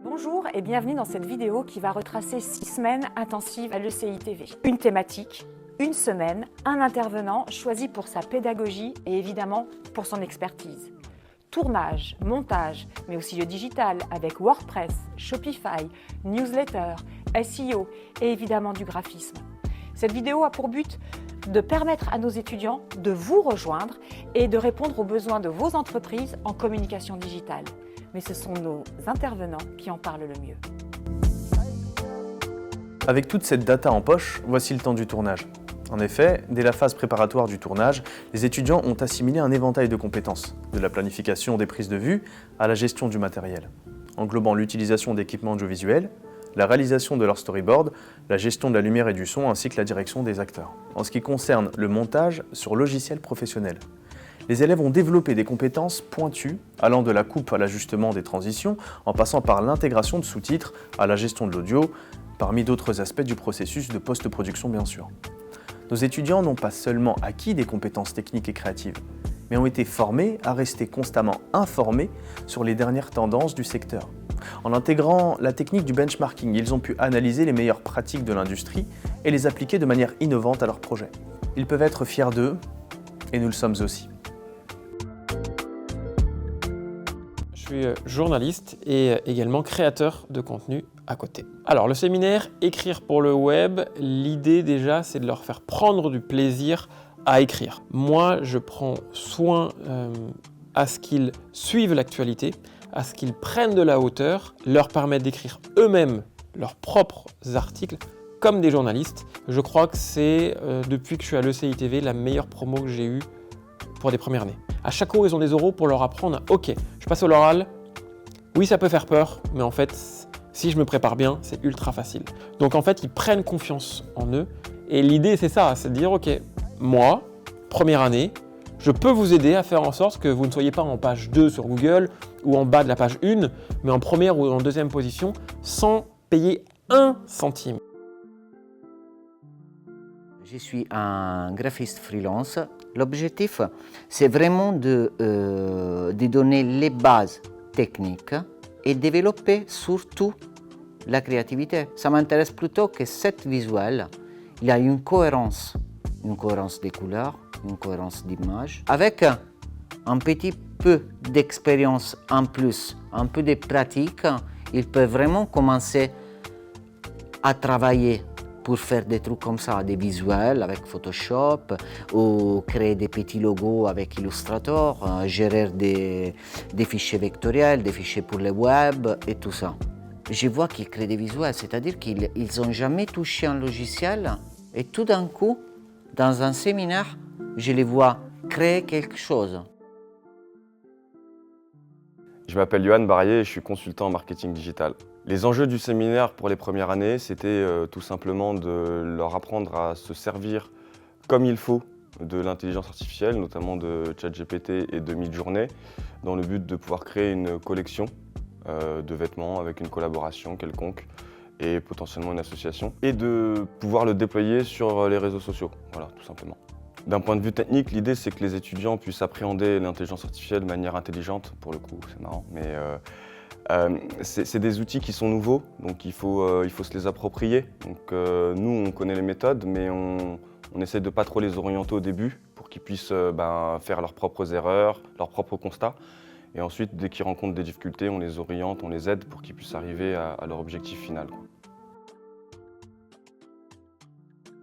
Bonjour et bienvenue dans cette vidéo qui va retracer 6 semaines intensives à l'ECI TV. Une thématique, une semaine, un intervenant choisi pour sa pédagogie et évidemment pour son expertise. Tournage, montage, mais aussi le digital avec WordPress, Shopify, newsletter, SEO et évidemment du graphisme. Cette vidéo a pour but de permettre à nos étudiants de vous rejoindre et de répondre aux besoins de vos entreprises en communication digitale. Mais ce sont nos intervenants qui en parlent le mieux. Avec toute cette data en poche, voici le temps du tournage. En effet, dès la phase préparatoire du tournage, les étudiants ont assimilé un éventail de compétences, de la planification des prises de vue à la gestion du matériel, englobant l'utilisation d'équipements audiovisuels, la réalisation de leur storyboard, la gestion de la lumière et du son ainsi que la direction des acteurs. En ce qui concerne le montage sur logiciel professionnel, les élèves ont développé des compétences pointues allant de la coupe à l'ajustement des transitions en passant par l'intégration de sous-titres à la gestion de l'audio, parmi d'autres aspects du processus de post-production bien sûr. Nos étudiants n'ont pas seulement acquis des compétences techniques et créatives, mais ont été formés à rester constamment informés sur les dernières tendances du secteur. En intégrant la technique du benchmarking, ils ont pu analyser les meilleures pratiques de l'industrie et les appliquer de manière innovante à leurs projets. Ils peuvent être fiers d'eux, et nous le sommes aussi. Je suis journaliste et également créateur de contenu à côté. Alors le séminaire Écrire pour le web, l'idée déjà c'est de leur faire prendre du plaisir à écrire. Moi je prends soin à ce qu'ils suivent l'actualité, à ce qu'ils prennent de la hauteur, leur permettre d'écrire eux-mêmes leurs propres articles comme des journalistes. Je crois que c'est depuis que je suis à l'ECI TV la meilleure promo que j'ai eue pour des premières années. À chaque cours, ils ont des oraux pour leur apprendre « Ok, je passe au l'oral, oui ça peut faire peur, mais en fait, si je me prépare bien, c'est ultra facile. » Donc en fait, ils prennent confiance en eux et l'idée c'est ça, c'est de dire « Ok, moi, première année, je peux vous aider à faire en sorte que vous ne soyez pas en page 2 sur Google ou en bas de la page 1, mais en première ou en deuxième position sans payer 1 centime. » Je suis un graphiste freelance. L'objectif, c'est vraiment de donner les bases techniques et développer surtout la créativité. Ça m'intéresse plutôt que cette visuel, il y a une cohérence des couleurs, une cohérence d'image, avec un petit peu d'expérience en plus, un peu de pratique, il peut vraiment commencer à travailler pour faire des trucs comme ça, des visuels avec Photoshop ou créer des petits logos avec Illustrator, gérer des fichiers vectoriels, des fichiers pour le web et tout ça. Je vois qu'ils créent des visuels, c'est-à-dire qu'ils n'ont jamais touché un logiciel et tout d'un coup, dans un séminaire, je les vois créer quelque chose. Je m'appelle Yohan Barrier et je suis consultant en marketing digital. Les enjeux du séminaire pour les premières années, c'était tout simplement de leur apprendre à se servir comme il faut de l'intelligence artificielle, notamment de ChatGPT et de Midjourney, dans le but de pouvoir créer une collection de vêtements avec une collaboration quelconque et potentiellement une association, et de pouvoir le déployer sur les réseaux sociaux, voilà, tout simplement. D'un point de vue technique, l'idée c'est que les étudiants puissent appréhender l'intelligence artificielle de manière intelligente, pour le coup, c'est marrant, mais c'est des outils qui sont nouveaux, donc il faut se les approprier. Donc, nous, on connaît les méthodes, mais on essaie de ne pas trop les orienter au début pour qu'ils puissent faire leurs propres erreurs, leurs propres constats. Et ensuite, dès qu'ils rencontrent des difficultés, on les oriente, on les aide pour qu'ils puissent arriver à leur objectif final.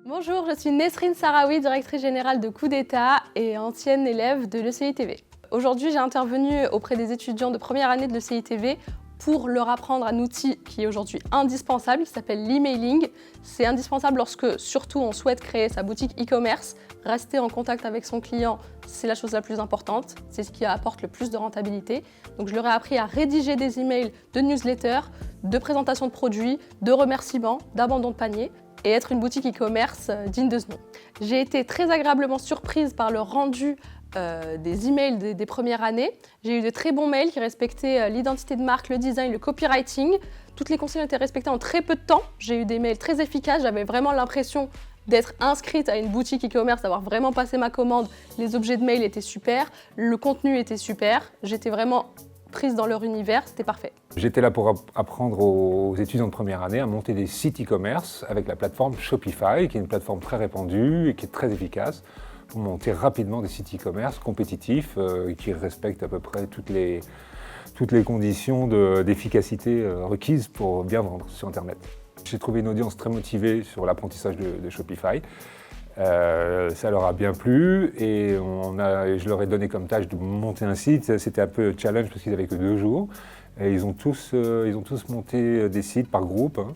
Bonjour, je suis Nesrine Sarawi, directrice générale de Coup d'État et ancienne élève de l'ECI TV. Aujourd'hui, j'ai intervenu auprès des étudiants de première année de l'ECI TV pour leur apprendre un outil qui est aujourd'hui indispensable, qui s'appelle l'emailing. C'est indispensable lorsque, surtout, on souhaite créer sa boutique e-commerce. Rester en contact avec son client, c'est la chose la plus importante. C'est ce qui apporte le plus de rentabilité. Donc, je leur ai appris à rédiger des emails de newsletter, de présentation de produits, de remerciements, d'abandon de panier et être une boutique e-commerce digne de ce nom. J'ai été très agréablement surprise par le rendu des emails des premières années. J'ai eu de très bons mails qui respectaient l'identité de marque, le design, le copywriting. Toutes les consignes ont été respectées en très peu de temps. J'ai eu des mails très efficaces. J'avais vraiment l'impression d'être inscrite à une boutique e-commerce, d'avoir vraiment passé ma commande. Les objets de mail étaient super, le contenu était super, j'étais vraiment prise dans leur univers, c'était parfait. J'étais là pour apprendre aux étudiants de première année à monter des sites e-commerce avec la plateforme Shopify, qui est une plateforme très répandue et qui est très efficace pour monter rapidement des sites e-commerce compétitifs qui respectent à peu près toutes les conditions d'efficacité requises pour bien vendre sur Internet. J'ai trouvé une audience très motivée sur l'apprentissage de Shopify. Ça leur a bien plu et je leur ai donné comme tâche de monter un site. C'était un peu challenge parce qu'ils n'avaient que 2 jours. Et ils ont tous monté des sites par groupe, hein.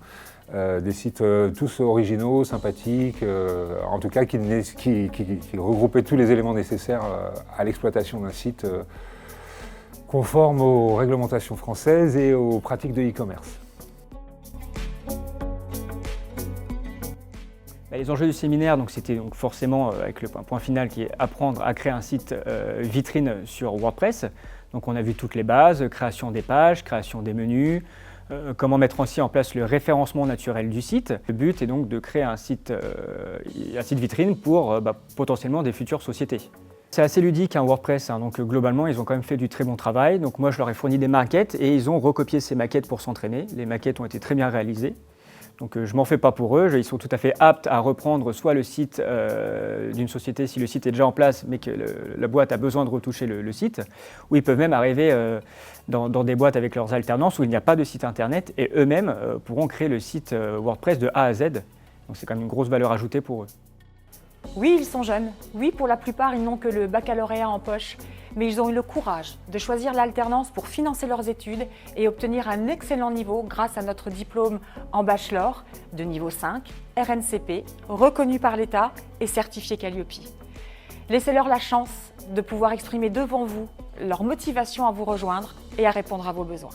Des sites tous originaux, sympathiques, en tout cas qui regroupaient tous les éléments nécessaires à l'exploitation d'un site conforme aux réglementations françaises et aux pratiques de e-commerce. Les enjeux du séminaire, c'était forcément avec le point final qui est apprendre à créer un site vitrine sur WordPress. Donc on a vu toutes les bases, création des pages, création des menus, comment mettre aussi en place le référencement naturel du site. Le but est donc de créer un site vitrine pour potentiellement des futures sociétés. C'est assez ludique WordPress, hein, donc globalement ils ont quand même fait du très bon travail. Donc moi je leur ai fourni des maquettes et ils ont recopié ces maquettes pour s'entraîner. Les maquettes ont été très bien réalisées. Donc je m'en fais pas pour eux, ils sont tout à fait aptes à reprendre soit le site d'une société si le site est déjà en place mais que la boîte a besoin de retoucher le site, ou ils peuvent même arriver dans des boîtes avec leurs alternances où il n'y a pas de site internet et eux-mêmes pourront créer le site WordPress de A à Z. Donc c'est quand même une grosse valeur ajoutée pour eux. Oui, ils sont jeunes. Oui, pour la plupart, ils n'ont que le baccalauréat en poche. Mais ils ont eu le courage de choisir l'alternance pour financer leurs études et obtenir un excellent niveau grâce à notre diplôme en bachelor de niveau 5, RNCP, reconnu par l'État et certifié Calliope. Laissez-leur la chance de pouvoir exprimer devant vous leur motivation à vous rejoindre et à répondre à vos besoins.